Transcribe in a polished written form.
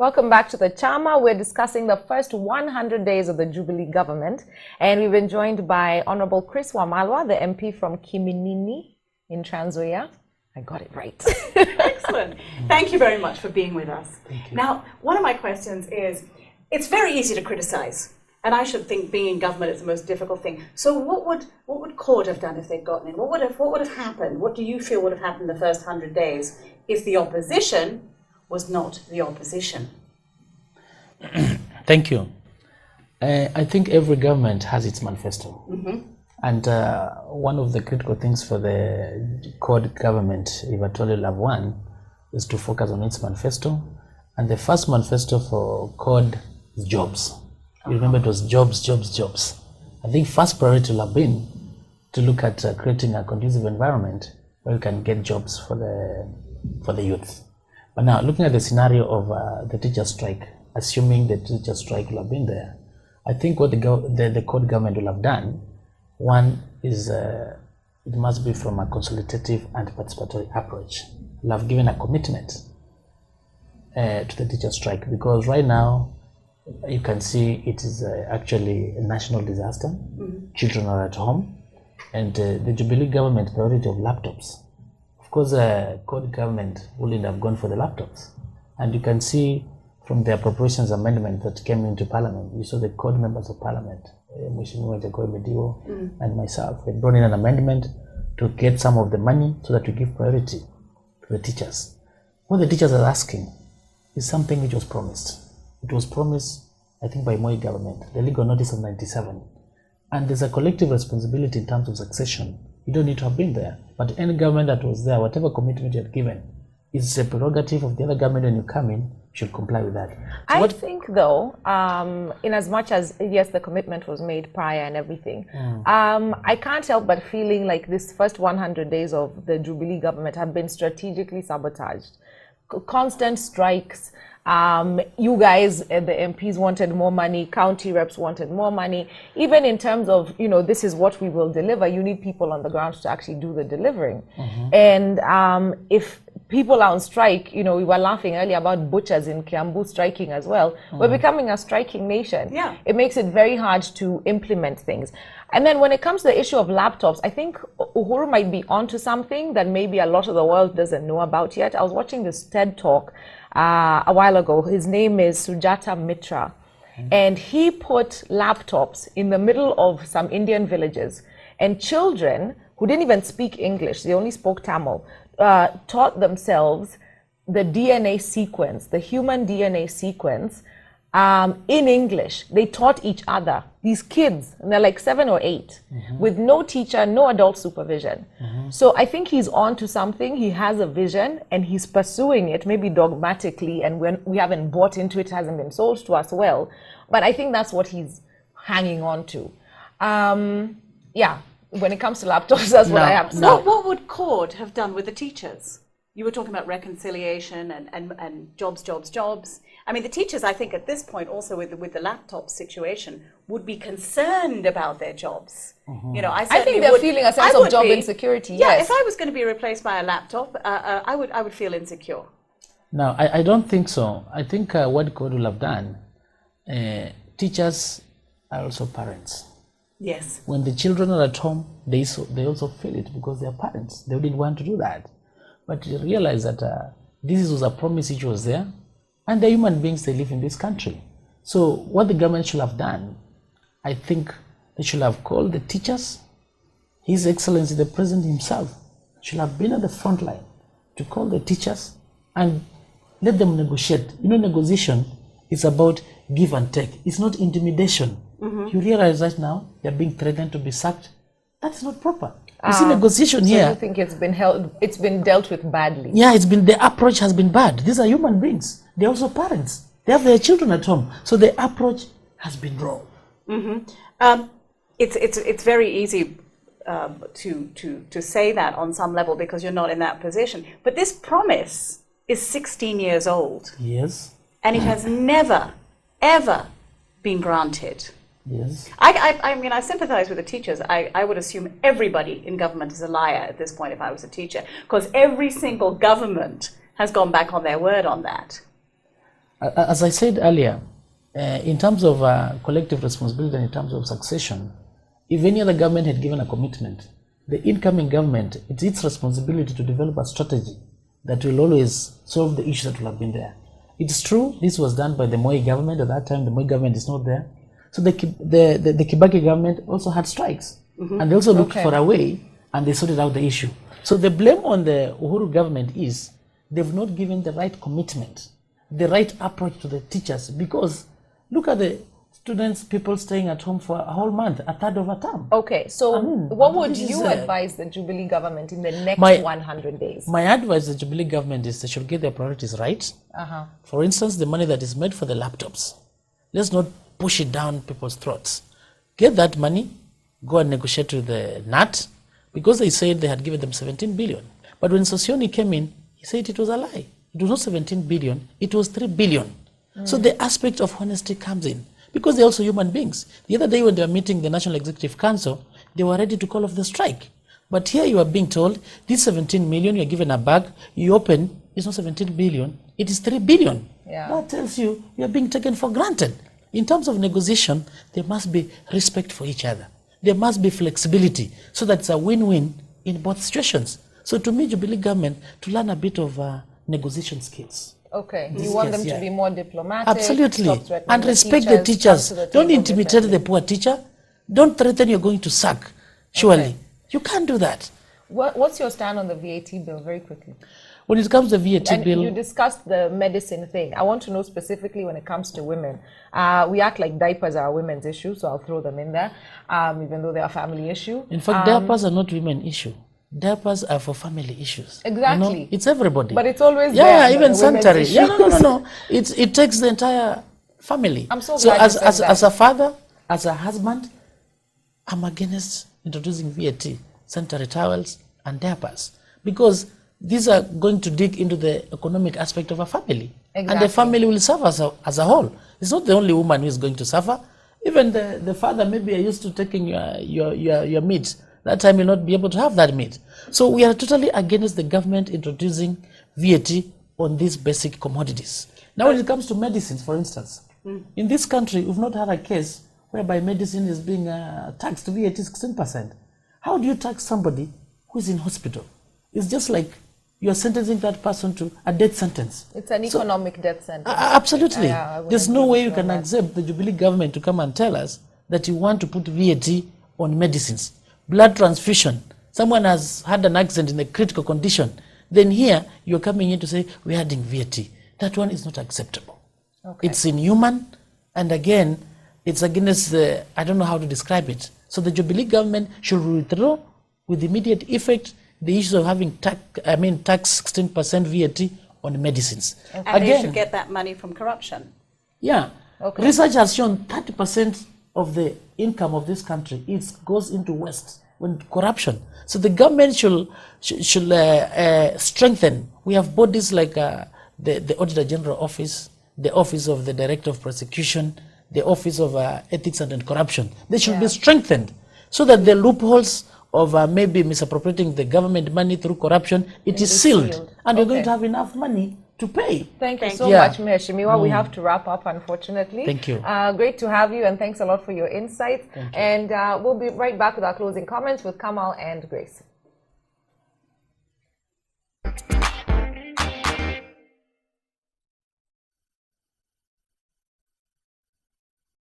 Welcome back to the Chama. We're discussing the first 100 days of the Jubilee government, and we've been joined by Honorable Chris Wamalwa, the MP from Kiminini in Trans Nzoia. I got it right. Excellent. Thank you very much for being with us. Now, one of my questions is, it's very easy to criticize, and I should think being in government is the most difficult thing. So what would court have done if they'd gotten in? What would have happened? What do you feel would have happened the first 100 days if the opposition was not the opposition? Thank you. I think every government has its manifesto. And one of the critical things for the CORD government, if at all you'll have one, is to focus on its manifesto. And the first manifesto for CORD is jobs. You remember it was jobs, jobs, jobs. I think first priority will have been to look at creating a conducive environment where you can get jobs for the youth. But now, looking at the scenario of the teacher strike, assuming the teacher strike will have been there, I think what the CORD government will have done, one is it must be from a consultative and participatory approach. We'll have given a commitment to the teacher strike, because right now you can see it is actually a national disaster. Children are at home, and the Jubilee government priority of laptops. Of course, the CORD government wouldn't have gone for the laptops. And you can see from the appropriations amendment that came into Parliament, you saw the CORD members of Parliament, Mheshimiwa Jacob Mediwo and myself, had brought in an amendment to get some of the money so that we give priority to the teachers. What the teachers are asking is something which was promised. It was promised, I think, by Moi government, the legal notice of 97. And there's a collective responsibility in terms of succession. You don't need to have been there, but any government that was there, whatever commitment you had given, it's a prerogative of the other government. When you come in, you should comply with that. So I think, though, in as much as, yes, the commitment was made prior and everything, I can't help but feeling like this first 100 days of the Jubilee government have been strategically sabotaged. Constant strikes. You guys, the MPs wanted more money, county reps wanted more money. Even in terms of, this is what we will deliver, you need people on the ground to actually do the delivering. And if people are on strike, we were laughing earlier about butchers in Kiambu striking as well. We're becoming a striking nation. Yeah. It makes it very hard to implement things. And then when it comes to the issue of laptops, I think Uhuru might be onto something that maybe a lot of the world doesn't know about yet. I was watching this TED talk a while ago. His name is Sujata Mitra. And he put laptops in the middle of some Indian villages. And children who didn't even speak English, they only spoke Tamil, taught themselves the DNA sequence, the human DNA sequence, in English. They taught each other, these kids, and they're like 7 or 8, with no teacher, no adult supervision. So I think he's on to something. He has a vision and he's pursuing it, maybe dogmatically, and we haven't bought into it, hasn't been sold to us well. But I think that's what he's hanging on to. Yeah, when it comes to laptops, that's what I have to say. What would CORD have done with the teachers? You were talking about reconciliation and jobs, jobs, jobs. I mean, the teachers, I think, at this point, also with the laptop situation, would be concerned about their jobs. I think they're feeling a sense of job insecurity. Yeah, yes. if I was going to be replaced by a laptop, I would feel insecure. No, I don't think so. I think what CORD will have done, teachers are also parents. Yes. When the children are at home, they also feel it because they are parents. They didn't want to do that. But you realize that this was a promise which was there, and the human beings, they live in this country. So what the government should have done, I think they should have called the teachers. His Excellency, the President himself, should have been at the front line to call the teachers and let them negotiate. Negotiation is about give and take. It's not intimidation. You realize right now they're being threatened to be sacked. That's not proper. You see negotiation here. So you think it's been dealt with badly? Yeah, the approach has been bad. These are human beings. They're also parents. They have their children at home. So the approach has been wrong. It's very easy to say that on some level because you're not in that position. But this promise is 16 years old. Yes. And it has never, ever been granted. Yes. I mean, I sympathize with the teachers. I would assume everybody in government is a liar at this point if I was a teacher, because every single government has gone back on their word on that. As I said earlier, in terms of collective responsibility and in terms of succession, if any other government had given a commitment, the incoming government, it's its responsibility to develop a strategy that will always solve the issues that will have been there. It's true, this was done by the Moi government. At that time, the Moi government is not there. So the Kibaki government also had strikes. And they also looked for a way, and they sorted out the issue. So the blame on the Uhuru government is they've not given the right commitment, the right approach to the teachers, because look at the students, people staying at home for a whole month, a third of a term. Okay, so what would you advise the Jubilee government in the next 100 days? My advice to the Jubilee government is they should get their priorities right. For instance, the money that is made for the laptops, let's not push it down people's throats. Get that money, go and negotiate with the NAT, because they said they had given them 17 billion. But when Sosioni came in, he said it was a lie. It was not 17 billion, it was 3 billion. So the aspect of honesty comes in, because they're also human beings. The other day when they were meeting the National Executive Council, they were ready to call off the strike. But here you are being told, this 17 million, you're given a bag, you open, it's not 17 billion, it is 3 billion. That tells you, you're being taken for granted. In terms of negotiation, there must be respect for each other. There must be flexibility, so that it's a win-win in both situations. So to me, Jubilee government, to learn a bit of negotiation skills. Okay, you want them to be more diplomatic. Absolutely, and respect the teachers. Don't intimidate the poor teacher. Don't threaten you're going to sack. Surely, you can't do that. What's your stand on the VAT bill, very quickly? When it comes to the VAT bill... You discussed the medicine thing. I want to know specifically when it comes to women. We act like diapers are a women's issue, so I'll throw them in there, even though they are a family issue. In fact, diapers are not women's issue. Diapers are for family issues. Exactly. You know, it's everybody. But it's always even sanitary. No. It takes the entire family. I'm so glad you said that. As a father, as a husband, I'm against introducing VAT, sanitary towels and diapers, because these are going to dig into the economic aspect of a family. Exactly. And the family will suffer as a whole. It's not the only woman who is going to suffer. Even the father maybe are used to taking your meat. That time you'll not be able to have that meat. So we are totally against the government introducing VAT on these basic commodities. Now when it comes to medicines, for instance, in this country we've not had a case whereby medicine is being taxed VAT 16%. How do you tax somebody who is in hospital? It's just like you're sentencing that person to a death sentence. It's an economic death sentence. Absolutely. There's no way you can accept the Jubilee government to come and tell us that you want to put VAT on medicines. Blood transfusion. Someone has had an accident in a critical condition. Then here, you're coming in to say, we're adding VAT. That one is not acceptable. Okay. It's inhuman. And again, it's against the, I don't know how to describe it. So the Jubilee government should withdraw with immediate effect the issue of having tax 16% VAT on medicines. Okay. And they should get that money from corruption. Yeah. Okay. Research has shown 30% of the income of this country goes into waste, when corruption. So the government should strengthen. We have bodies like the Auditor General Office, the Office of the Director of Prosecution, the Office of Ethics and Corruption. They should be strengthened so that the loopholes of maybe misappropriating the government money through corruption, it is sealed. And we're going to have enough money to pay. Thank you so much, Mayor Shimiwa. We have to wrap up, unfortunately. Thank you. Great to have you, and thanks a lot for your insights. And we'll be right back with our closing comments with Kamal and Grace.